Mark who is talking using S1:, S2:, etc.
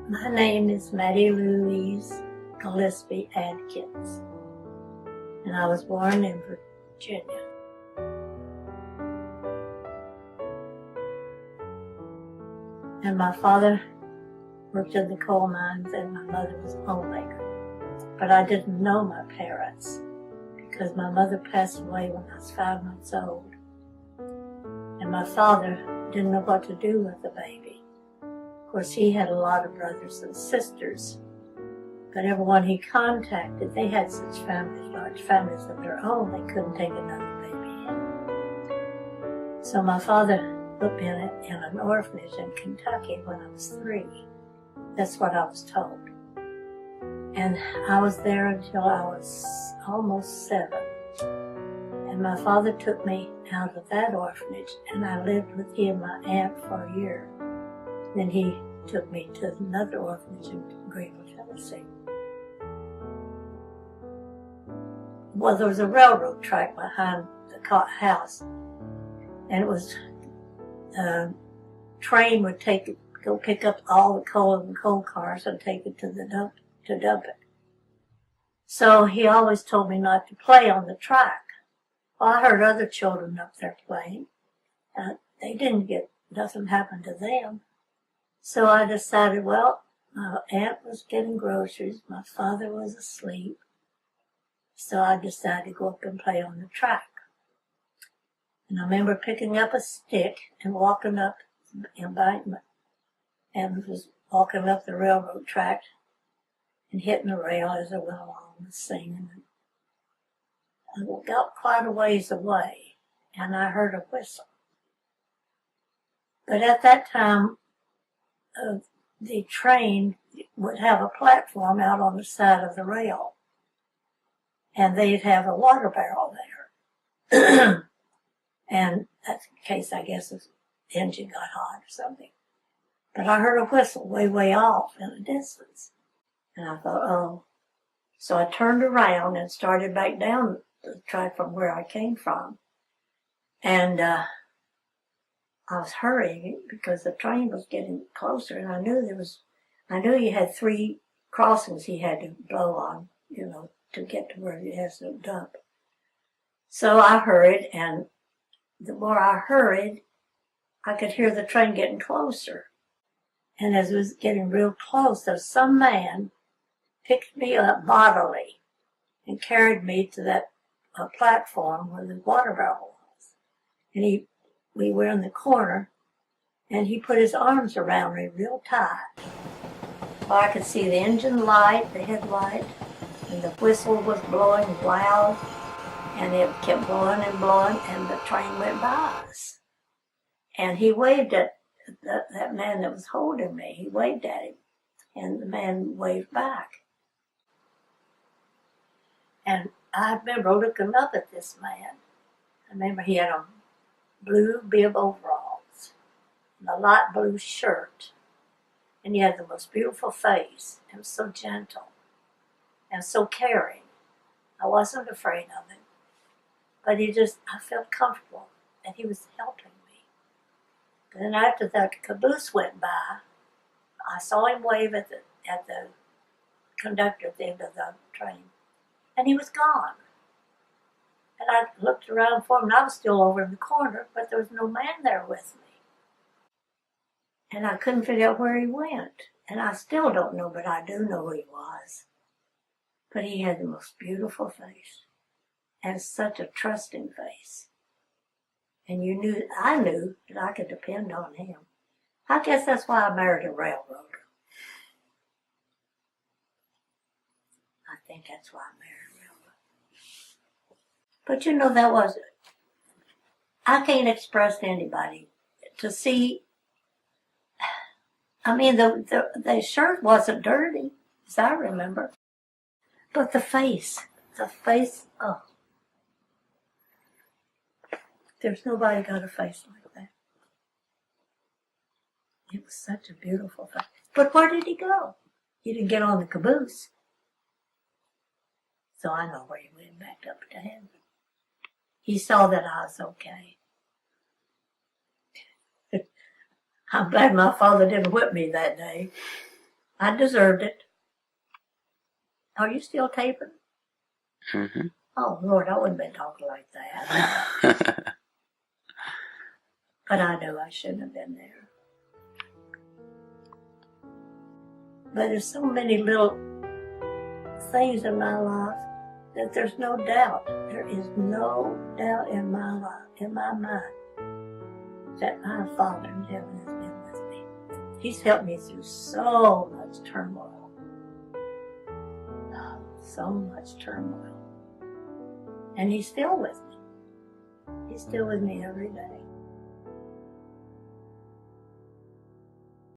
S1: My name is Mattie Adkins, and I was born in Virginia. And my father worked in the coal mines, and my mother was a homemaker. But I didn't know my parents because my mother passed away when I was 5 months old, and my father didn't know what to do with the baby. Of course, he had a lot of brothers and sisters, but everyone he contacted, they had such families, large families of their own, they couldn't take another baby in. So my father put me in an orphanage in Kentucky when I was 3. That's what I was told. And I was there until I was almost 7. And my father took me out of that orphanage, and I lived with he and my aunt for a year. Then he took me to another orphanage in Greenville, Tennessee. Well, there was a railroad track behind the house, and it was a train would go pick up all the coal in coal cars and take it to the dump to dump it. So he always told me not to play on the track. Well, I heard other children up there playing. Nothing happened to them. So I decided, well, my aunt was getting groceries, my father was asleep, so I decided to go up and play on the track. And I remember picking up a stick and walking up the embankment, and was walking up the railroad track and hitting the rail as I went along and singing. I got quite a ways away, and I heard a whistle. But at that time, the train would have a platform out on the side of the rail, and they'd have a water barrel there. And that's in case, I guess, the engine got hot or something. But I heard a whistle way off in the distance. And I thought, oh. So I turned around and started back down the track from where I came from. And I was hurrying because the train was getting closer, and I knew he had 3 crossings he had to blow on, to get to where he has to dump. So I hurried, and the more I hurried, I could hear the train getting closer. And as it was getting real close, there was some man picked me up bodily and carried me to that platform where the water barrel was. And we were in the corner, and he put his arms around me real tight. Well, I could see the engine light, the headlight, and the whistle was blowing loud, and it kept blowing and blowing, and the train went by us. And he waved at that man that was holding me. He waved at him, and the man waved back. And I remember looking up at this man. I remember he had on blue bib overalls and a light blue shirt, and he had the most beautiful face, and was so gentle and so caring. I wasn't afraid of him, but I felt comfortable that he was helping me. But then after that caboose went by, I saw him wave at the conductor at the end of the train, and he was gone. And I looked around for him, and I was still over in the corner, but there was no man there with me. And I couldn't figure out where he went. And I still don't know, but I do know who he was. But he had the most beautiful face, and such a trusting face. And I knew that I could depend on him. I guess that's why I married a railroader. I think that's why I married a railroader. But I can't express to anybody to see. I mean, the shirt wasn't dirty, as I remember. But the face, oh. There's nobody got a face like that. It was such a beautiful face. But where did he go? He didn't get on the caboose. So I know where he went, back up to heaven. He saw that I was okay. I'm glad my father didn't whip me that day. I deserved it. Are you still taping?
S2: Mm-hmm.
S1: Oh, Lord, I wouldn't have been talking like that. But I knew I shouldn't have been there. But there's so many little things in my life that there's no doubt. There is no doubt in my life, in my mind, that my Father in heaven has been with me. He's helped me through so much turmoil. So much turmoil. And He's still with me. He's still with me every day.